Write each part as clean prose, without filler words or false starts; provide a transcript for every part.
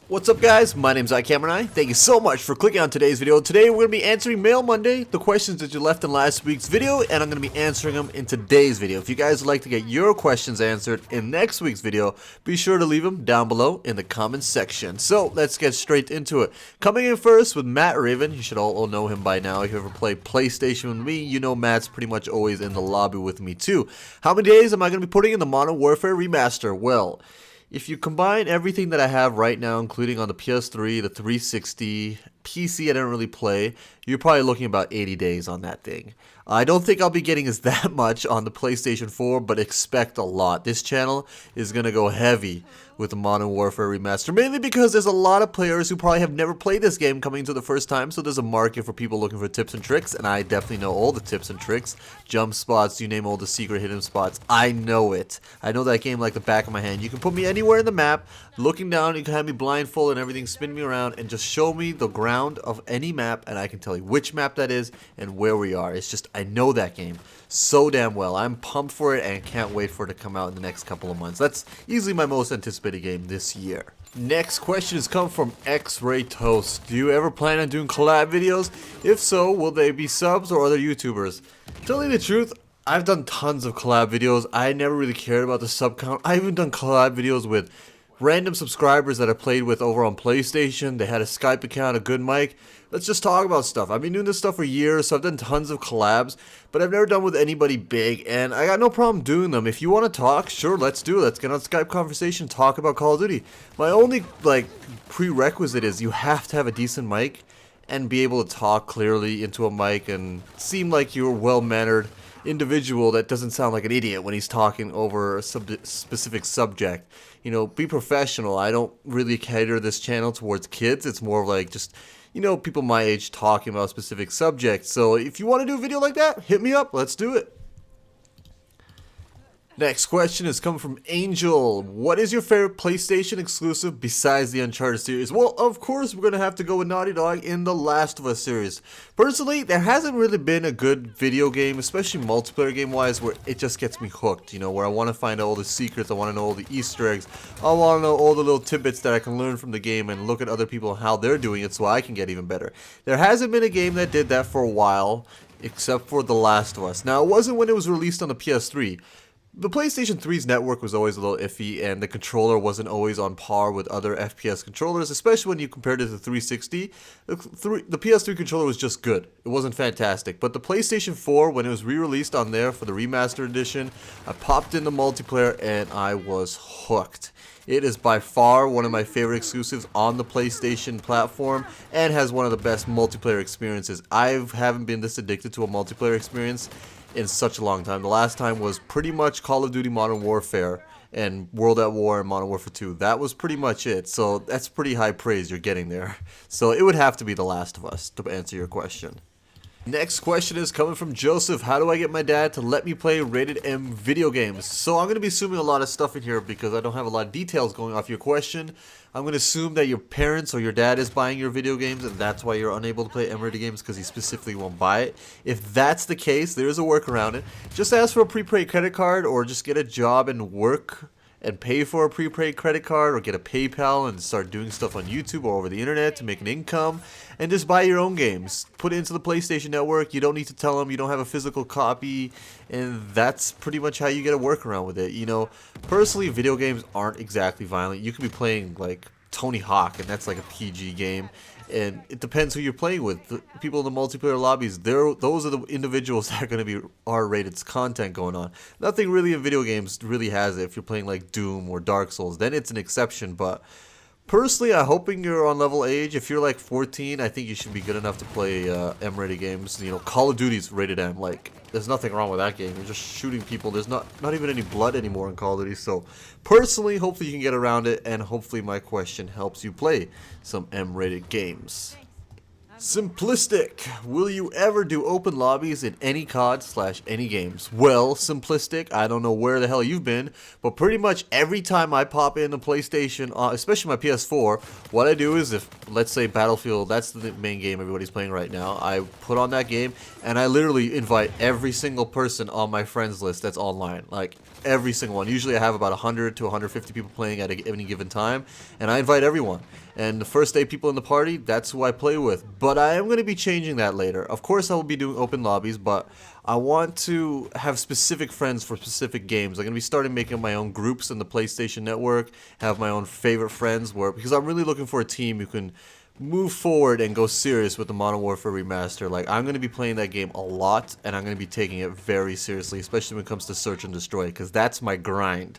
What's up guys, my name's iKmRni. Thank you so much for clicking on today's video. Today we're going to be answering Mail Monday, the questions that you left in last week's video, and I'm going to be answering them in today's video. If you guys would like to get your questions answered in next week's video, be sure to leave them down below in the comments section. So let's get straight into it. Coming in first with Matt Raven, you should all know him by now. If you ever play PlayStation with me, you know Matt's pretty much always in the lobby with me too. How many days am I going to be putting in the Modern Warfare Remaster? Well, if you combine everything that I have right now, including on the PS3, the 360, PC I don't really play, you're probably looking about 80 days on that thing. I don't think I'll be getting as that much on the PlayStation 4, but expect a lot. This channel is going to go heavy with the Modern Warfare Remaster, mainly because there's a lot of players who probably have never played this game coming to the first time, so there's a market for people looking for tips and tricks, and I definitely know all the tips and tricks. Jump spots, you name all the secret hidden spots, I know it. I know that game like the back of my hand. You can put me anywhere in the map, looking down, you can have me blindfold and everything, spin me around, and just show me the ground of any map, and I can tell you which map that is and where we are. It's just, I know that game so damn well. I'm pumped for it and can't wait for it to come out in the next couple of months. That's easily my most anticipated game this year. Next question has come from X-Ray Toast. Do you ever plan on doing collab videos? If so, will they be subs or other YouTubers? Telling the truth, I've done tons of collab videos. I never really cared about the sub count. I even done collab videos with random subscribers that I played with over on PlayStation. They had a Skype account, a good mic. Let's just talk about stuff. I've been doing this stuff for years, so I've done tons of collabs, but I've never done with anybody big, and I got no problem doing them. If you want to talk, sure, let's do it. Let's get on Skype conversation, talk about Call of Duty. My only prerequisite is you have to have a decent mic and be able to talk clearly into a mic and seem like you're a well-mannered individual that doesn't sound like an idiot when he's talking over a specific subject. You know, be professional. I don't really cater this channel towards kids. It's more of like just, you know, people my age talking about specific subjects. So if you want to do a video like that, hit me up. Let's do it. Next question is coming from Angel. What is your favorite PlayStation exclusive besides the Uncharted series? Well, of course, we're going to have to go with Naughty Dog in the Last of Us series. Personally, there hasn't really been a good video game, especially multiplayer game-wise, where it just gets me hooked, you know, where I want to find out all the secrets, I want to know all the Easter eggs, I want to know all the little tidbits that I can learn from the game and look at other people and how they're doing it so I can get even better. There hasn't been a game that did that for a while, except for The Last of Us. Now, it wasn't when it was released on the PS3. The PlayStation 3's network was always a little iffy, and the controller wasn't always on par with other FPS controllers, especially when you compared it to the 360. The PS3 controller was just good. It wasn't fantastic. But the PlayStation 4, when it was re-released on there for the remastered edition, I popped in the multiplayer and I was hooked. It is by far one of my favorite exclusives on the PlayStation platform and has one of the best multiplayer experiences. I haven't been this addicted to a multiplayer experience in such a long time. The last time was pretty much Call of Duty Modern Warfare and World at War and Modern Warfare 2. That was pretty much it. So that's pretty high praise you're getting there. So it would have to be The Last of Us to answer your question. Next question is coming from Joseph. How do I get my dad to let me play rated M video games? So I'm going to be assuming a lot of stuff in here because I don't have a lot of details going off your question. I'm going to assume that your parents or your dad is buying your video games and that's why you're unable to play M-rated games because he specifically won't buy it. If that's the case, there is a workaround it. Just ask for a prepaid credit card or just get a job and work and pay for a prepaid credit card or get a PayPal and start doing stuff on YouTube or over the internet to make an income and just buy your own games. Put it into the PlayStation Network. You don't need to tell them you don't have a physical copy, and that's pretty much how you get a workaround with it. You know, personally, video games aren't exactly violent. You could be playing like Tony Hawk and that's like a PG game. And it depends who you're playing with. The people in the multiplayer lobbies, those are the individuals that are going to be R-rated content going on. Nothing really in video games really has it. If you're playing like Doom or Dark Souls, then it's an exception. But personally, I'm hoping you're on level age. If you're like 14, I think you should be good enough to play M-rated games. You know, Call of Duty's rated M. Like, there's nothing wrong with that game. You're just shooting people. There's not even any blood anymore in Call of Duty. So, personally, hopefully you can get around it, and hopefully my question helps you play some M-rated games. Simplistic. Will you ever do open lobbies in any COD/any games? Well, Simplistic, I don't know where the hell you've been, but pretty much every time I pop in the PlayStation, especially my PS4, what I do is if, let's say Battlefield, that's the main game everybody's playing right now, I put on that game and I literally invite every single person on my friends list that's online. Like, every single one. Usually I have about 100 to 150 people playing at any given time, and I invite everyone. And the first 8 people in the party, that's who I play with. But I am going to be changing that later. Of course, I will be doing open lobbies, but I want to have specific friends for specific games. I'm going to be starting making my own groups in the PlayStation Network, have my own favorite friends, because I'm really looking for a team who can move forward and go serious with the Modern Warfare Remaster. Like, I'm going to be playing that game a lot, and I'm going to be taking it very seriously, especially when it comes to search and destroy, because that's my grind.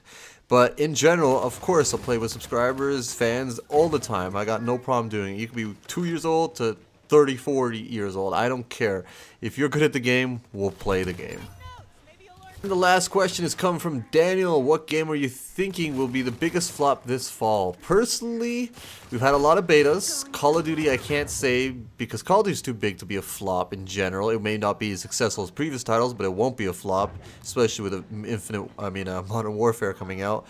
But in general, of course, I'll play with subscribers, fans, all the time. I got no problem doing it. You could be 2 years old to 30, 40 years old. I don't care. If you're good at the game, we'll play the game. And the last question is coming from Daniel. What game are you thinking will be the biggest flop this fall? Personally, we've had a lot of betas. Call of Duty I can't say because Call of Duty is too big to be a flop in general. It may not be as successful as previous titles, but it won't be a flop, especially with Modern Warfare coming out.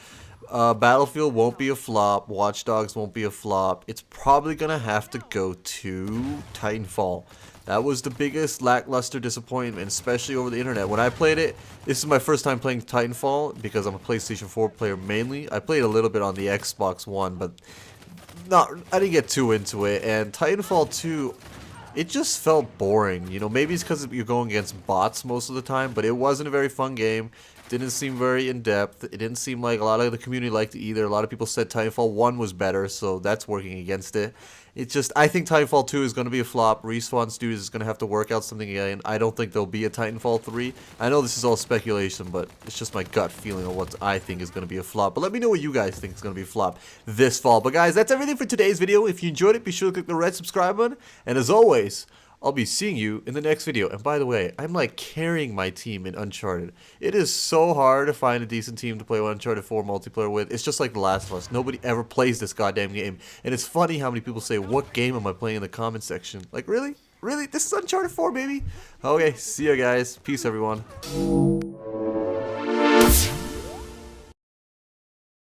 Battlefield won't be a flop. Watch Dogs won't be a flop. It's probably gonna have to go to Titanfall. That was the biggest lackluster disappointment, especially over the internet. When I played it, this is my first time playing Titanfall because I'm a PlayStation 4 player mainly. I played a little bit on the Xbox One, but I didn't get too into it. And Titanfall 2, it just felt boring. You know, maybe it's because you're going against bots most of the time, but it wasn't a very fun game. Didn't seem very in-depth. It didn't seem like a lot of the community liked it either. A lot of people said Titanfall 1 was better, so that's working against it. It's just, I think Titanfall 2 is going to be a flop. Respawn Studios is going to have to work out something again. I don't think there'll be a Titanfall 3. I know this is all speculation, but it's just my gut feeling of what I think is going to be a flop. But let me know what you guys think is going to be a flop this fall. But guys, that's everything for today's video. If you enjoyed it, be sure to click the red subscribe button. And as always, I'll be seeing you in the next video. And by the way, I'm like carrying my team in Uncharted. It is so hard to find a decent team to play Uncharted 4 multiplayer with. It's just like The Last of Us. Nobody ever plays this goddamn game. And it's funny how many people say, what game am I playing in the comment section? Like, really? Really? This is Uncharted 4, baby? Okay, see ya guys. Peace, everyone.